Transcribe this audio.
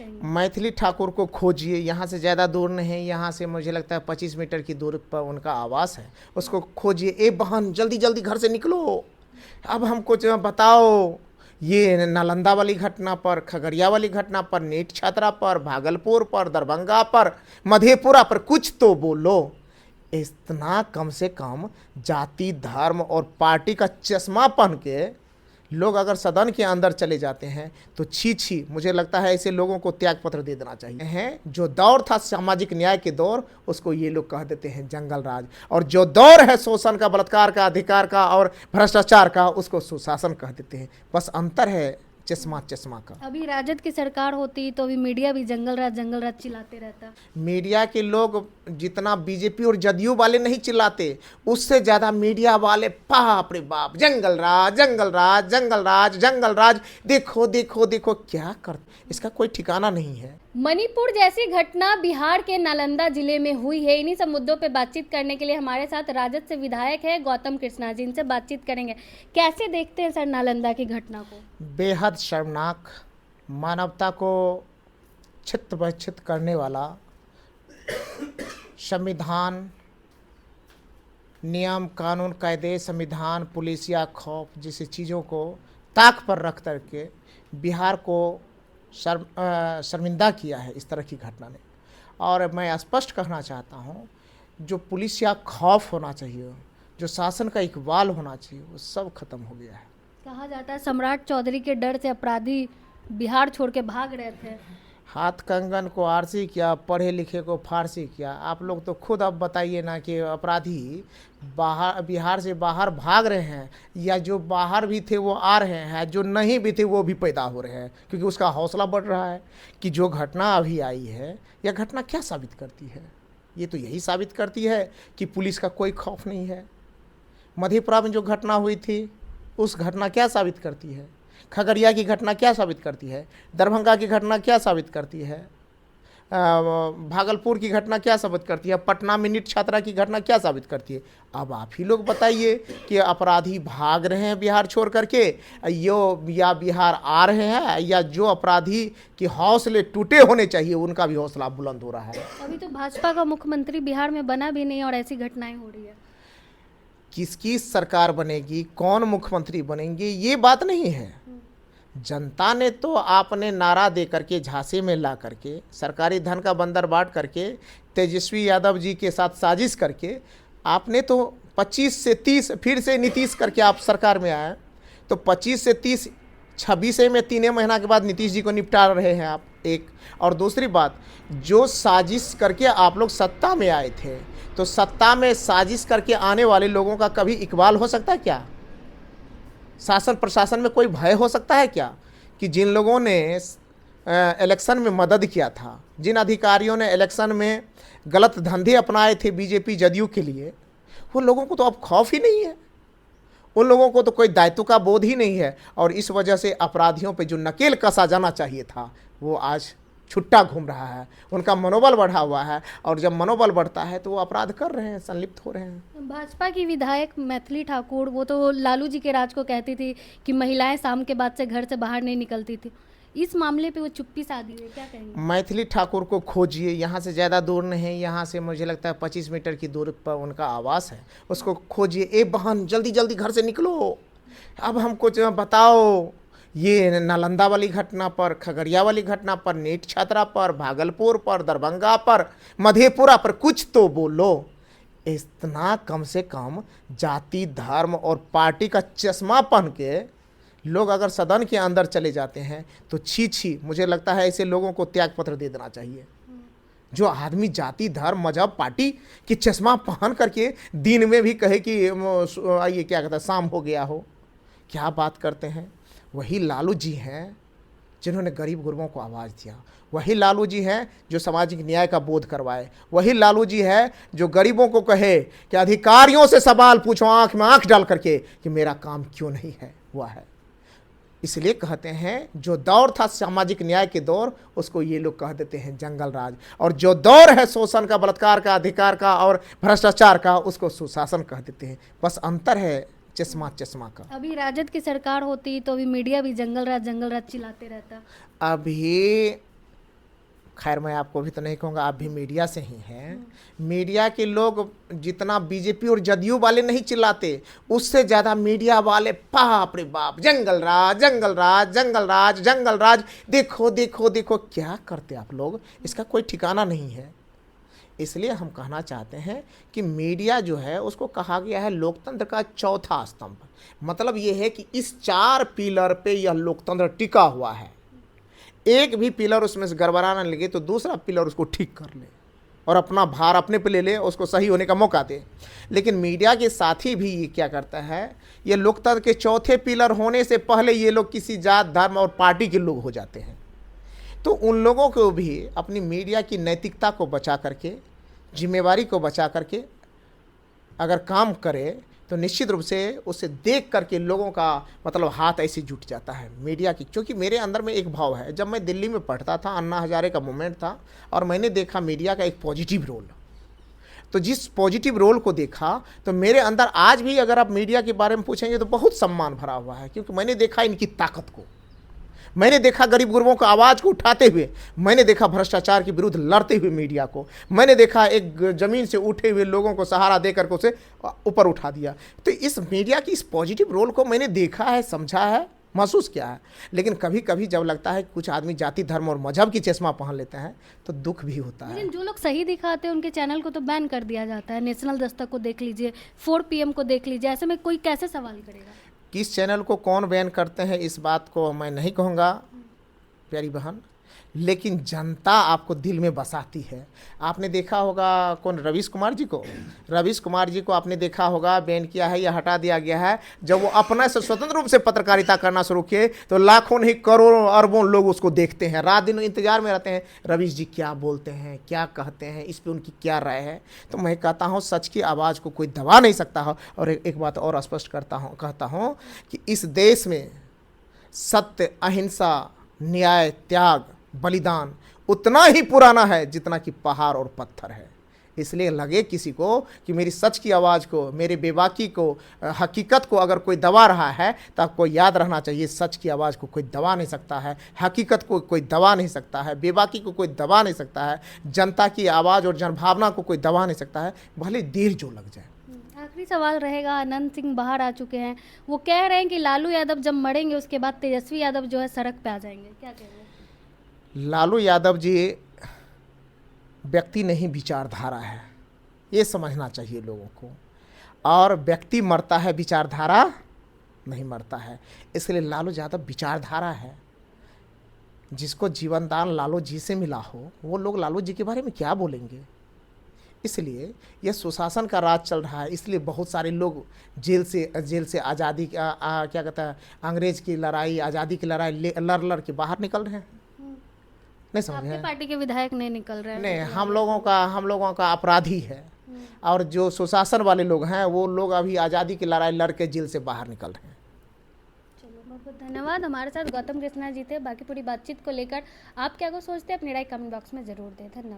कहेंगे? मैथिली ठाकुर को खोजिए, यहाँ से ज़्यादा दूर नहीं, यहाँ से मुझे लगता है 25 मीटर की दूर पर उनका आवास है, उसको खोजिए। ए बहन जल्दी जल्दी घर से निकलो, अब हमको जो बताओ, ये नालंदा वाली घटना पर, खगड़िया वाली घटना पर, नीट छात्रा पर, भागलपुर पर, दरभंगा पर, मधेपुरा पर कुछ तो बोलो। इतना कम से कम जाति धर्म और पार्टी का चश्मा पहन के लोग अगर सदन के अंदर चले जाते हैं तो छी छी, मुझे लगता है ऐसे लोगों को त्यागपत्र दे देना चाहिए। हैं जो दौर था सामाजिक न्याय के दौर, उसको ये लोग कह देते हैं जंगल राज, और जो दौर है शोषण का, बलात्कार का, अधिकार का और भ्रष्टाचार का, उसको सुशासन कह देते हैं। बस अंतर है चश्मा चश्मा का। अभी राजद की सरकार होती तो अभी मीडिया भी जंगल राज चिल्लाते रहता। मीडिया के लोग जितना बीजेपी और जदयू वाले नहीं चिल्लाते, उससे ज़्यादा मीडिया वाले बाप रे बाप, जंगल राज जंगल राज जंगल राज जंगल राज, देखो देखो देखो क्या कर, इसका कोई ठिकाना नहीं है। मणिपुर जैसी घटना बिहार के नालंदा जिले में हुई है। इन्हीं सब मुद्दों पे बातचीत करने के लिए हमारे साथ राजद से विधायक है गौतम कृष्णा जी, इनसे बातचीत करेंगे। कैसे देखते हैं सर नालंदा की घटना को? बेहद शर्मनाक, मानवता को छित बछित करने वाला, संविधान, नियम कानून कायदे, संविधान, पुलिसिया खौफ जैसी चीज़ों को ताक पर रख करके बिहार को शर्मिंदा किया है इस तरह की घटना ने। और मैं स्पष्ट कहना चाहता हूँ, जो पुलिसिया खौफ होना चाहिए, जो शासन का इकबाल होना चाहिए, वो सब खत्म हो गया है। कहा जाता है सम्राट चौधरी के डर से अपराधी बिहार छोड़ के भाग रहे थे। हाथ कंगन को आरसी किया, पढ़े लिखे को फारसी किया। आप लोग तो खुद अब बताइए ना कि अपराधी बाहर, बिहार से बाहर भाग रहे हैं, या जो बाहर भी थे वो आ रहे हैं, जो नहीं भी थे वो भी पैदा हो रहे हैं, क्योंकि उसका हौसला बढ़ रहा है। कि जो घटना अभी आई है, यह घटना क्या साबित करती है? ये तो यही साबित करती है कि पुलिस का कोई खौफ नहीं है। मधेपुरा में जो घटना हुई थी, उस घटना क्या साबित करती है? खगड़िया की घटना क्या साबित करती है? दरभंगा की घटना क्या साबित करती है? भागलपुर की घटना क्या साबित करती है? पटना में नीट छात्रा की घटना क्या साबित करती है? अब आप ही लोग बताइए कि अपराधी भाग रहे हैं बिहार छोड़ करके, या बिहार आ रहे हैं, या जो अपराधी के हौसले टूटे होने चाहिए उनका भी हौसला बुलंद हो रहा है। अभी तो भाजपा का मुख्यमंत्री बिहार में बना भी नहीं और ऐसी घटनाएं हो रही है। किसकी सरकार बनेगी, कौन मुख्यमंत्री बनेंगे, ये बात नहीं है। जनता ने तो आपने नारा दे करके, झांसे में ला करके, सरकारी धन का बंदर बांट करके, तेजस्वी यादव जी के साथ साजिश करके, आपने तो 25 से 30, फिर से नीतीश करके आप सरकार में आए, तो 25 से 30, 26 में 3 महीना के बाद नीतीश जी को निपटा रहे हैं आप। एक और दूसरी बात, जो साजिश करके आप लोग सत्ता में आए थे, तो सत्ता में साजिश करके आने वाले लोगों का कभी इकबाल हो सकता है क्या? शासन प्रशासन में कोई भय हो सकता है क्या? कि जिन लोगों ने इलेक्शन में मदद किया था, जिन अधिकारियों ने इलेक्शन में गलत धंधे अपनाए थे बीजेपी जदयू के लिए, वो लोगों को तो अब खौफ ही नहीं है। उन लोगों को तो कोई दायित्व का बोध ही नहीं है, और इस वजह से अपराधियों पे जो नकेल कसा जाना चाहिए था, वो आज छुट्टा घूम रहा है। उनका मनोबल बढ़ा हुआ है, और जब मनोबल बढ़ता है तो वो अपराध कर रहे हैं, संलिप्त हो रहे हैं। भाजपा की विधायक मैथिली ठाकुर, वो तो लालू जी के राज को कहती थी कि महिलाएं शाम के बाद से घर से बाहर नहीं निकलती थी। इस मामले पे वो चुप्पी साधी है, क्या कहेंगे? मैथिली ठाकुर को खोजिए, यहाँ से ज़्यादा दूर नहीं, यहाँ से मुझे लगता है 25 मीटर की दूर पर उनका आवास है, उसको खोजिए। ए बहन जल्दी जल्दी घर से निकलो, अब हमको जो बताओ, ये नालंदा वाली घटना पर, खगड़िया वाली घटना पर, नीट छात्रा पर, भागलपुर पर, दरभंगा पर, मधेपुरा पर कुछ तो बोलो। इतना कम से कम जाति धर्म और पार्टी का चश्मा पहन के लोग अगर सदन के अंदर चले जाते हैं तो छी छी, मुझे लगता है ऐसे लोगों को त्यागपत्र दे देना चाहिए। जो आदमी जाति धर्म मजहब पार्टी की चश्मा पहन करके दिन में भी कहे कि ये क्या कहता है, शाम हो गया हो, क्या बात करते हैं। वही लालू जी हैं जिन्होंने गरीब गुरबों को आवाज़ दिया, वही लालू जी हैं जो सामाजिक न्याय का बोध करवाए, वही लालू जी है जो गरीबों को कहे कि अधिकारियों से सवाल पूछो आंख में आंख डाल करके कि मेरा काम क्यों नहीं है हुआ है। इसलिए कहते हैं जो दौर था सामाजिक न्याय के दौर, उसको ये लोग कह देते हैं जंगल राज, और जो दौर है शोषण का, बलात्कार का, अधिकार का और भ्रष्टाचार का, उसको सुशासन कह देते हैं। बस अंतर है चश्मा चश्मा का। अभी राजद की सरकार होती तो अभी मीडिया भी जंगल राज चिल्लाते रहता। अभी खैर मैं आपको भी तो नहीं कहूँगा, आप भी मीडिया से ही हैं। मीडिया के लोग जितना बीजेपी और जदयू वाले नहीं चिल्लाते, उससे ज़्यादा मीडिया वाले बाप रे बाप, जंगल राज जंगल राज जंगल राज जंगल राज, देखो देखो देखो क्या करते आप लोग, इसका कोई ठिकाना नहीं है। इसलिए हम कहना चाहते हैं कि मीडिया जो है उसको कहा गया है लोकतंत्र का चौथा स्तंभ। मतलब ये है कि इस 4 पिलर पे यह लोकतंत्र टिका हुआ है। एक भी पिलर उसमें से गड़बड़ाने लगे तो दूसरा पिलर उसको ठीक कर ले और अपना भार अपने पे ले ले, उसको सही होने का मौका दे। लेकिन मीडिया के साथी भी ये क्या करता है, ये लोकतंत्र के चौथे पिलर होने से पहले ये लोग किसी जात धर्म और पार्टी के लोग हो जाते हैं। तो उन लोगों को भी अपनी मीडिया की नैतिकता को बचा करके, जिम्मेवारी को बचा करके अगर काम करे तो निश्चित रूप से उसे देख करके लोगों का मतलब हाथ ऐसे जुट जाता है मीडिया की। क्योंकि मेरे अंदर में एक भाव है, जब मैं दिल्ली में पढ़ता था, अन्ना हजारे का मूवमेंट था और मैंने देखा मीडिया का एक पॉजिटिव रोल। तो जिस पॉजिटिव रोल को देखा तो मेरे अंदर आज भी अगर आप मीडिया के बारे में पूछेंगे तो बहुत सम्मान भरा हुआ है। क्योंकि मैंने देखा इनकी ताकत को, मैंने देखा गरीब गुरबों को आवाज़ को उठाते हुए, मैंने देखा भ्रष्टाचार के विरुद्ध लड़ते हुए मीडिया को, मैंने देखा एक ज़मीन से उठे हुए लोगों को सहारा देकर के उसे ऊपर उठा दिया। तो इस मीडिया की इस पॉजिटिव रोल को मैंने देखा है, समझा है, महसूस किया है। लेकिन कभी कभी जब लगता है कुछ आदमी जाति धर्म और मजहब की चश्मा पहन लेते हैं तो दुख भी होता है। लेकिन जो लोग सही दिखाते हैं उनके चैनल को तो बैन कर दिया जाता है। नेशनल दस्तक को देख लीजिए, 4 PM को देख लीजिए, ऐसे में कोई कैसे सवाल करेगा? किस चैनल को कौन बैन करते हैं इस बात को मैं नहीं कहूँगा प्यारी बहन, लेकिन जनता आपको दिल में बसाती है। आपने देखा होगा कौन, रवीश कुमार जी को आपने देखा होगा बैन किया है या हटा दिया गया है। जब वो अपना से स्वतंत्र रूप से पत्रकारिता करना शुरू किए तो लाखों नहीं करोड़ों अरबों लोग उसको देखते हैं, रात दिन इंतजार में रहते हैं रवीश जी क्या बोलते हैं, क्या कहते हैं, इस पर उनकी क्या राय है। तो मैं कहता हूँ सच की आवाज़ को कोई दबा नहीं सकता है। और एक बात और स्पष्ट कहता हूँ कि इस देश में सत्य, अहिंसा, न्याय, त्याग, बलिदान उतना ही पुराना है जितना कि पहाड़ और पत्थर है। इसलिए लगे किसी को कि मेरी सच की आवाज़ को, मेरे बेबाकी को, हकीकत को अगर कोई दबा रहा है तो आपको याद रहना चाहिए सच की आवाज़ को कोई दबा नहीं सकता है, हकीकत को कोई दबा नहीं सकता है, बेबाकी को कोई दबा नहीं सकता है, जनता की आवाज़ और जनभावना को कोई दबा नहीं सकता है, भले देर जो लग जाए। आखिरी सवाल रहेगा, अनंत सिंह बाहर आ चुके हैं, वो कह रहे हैं कि लालू यादव जब मरेंगे उसके बाद तेजस्वी यादव जो है सड़क पे आ जाएंगे, क्या कहेंगे? लालू यादव जी व्यक्ति नहीं विचारधारा है, ये समझना चाहिए लोगों को। और व्यक्ति मरता है, विचारधारा नहीं मरता है। इसलिए लालू यादव विचारधारा है। जिसको जीवन दान लालू जी से मिला हो वो लोग लालू जी के बारे में क्या बोलेंगे। इसलिए यह सुशासन का राज चल रहा है। इसलिए बहुत सारे लोग जेल से आज़ादी क्या कहता है, अंग्रेज की लड़ाई, आज़ादी की लड़ाई लड़ के बाहर निकल रहे हैं। नहीं समझ आपकी रहे हैं? पार्टी के विधायक नहीं निकल रहे हैं? नहीं, हम लोगों का अपराधी है। और जो सुशासन वाले लोग हैं वो लोग अभी आज़ादी की लड़ाई लड़ के जेल से बाहर निकल रहे हैं। चलो, बहुत बहुत धन्यवाद। हमारे साथ गौतम कृष्णा जी थे। बाकी पूरी बातचीत को लेकर आप क्या को सोचते हैं अपनी राय कमेंट बॉक्स में ज़रूर दें। धन्यवाद।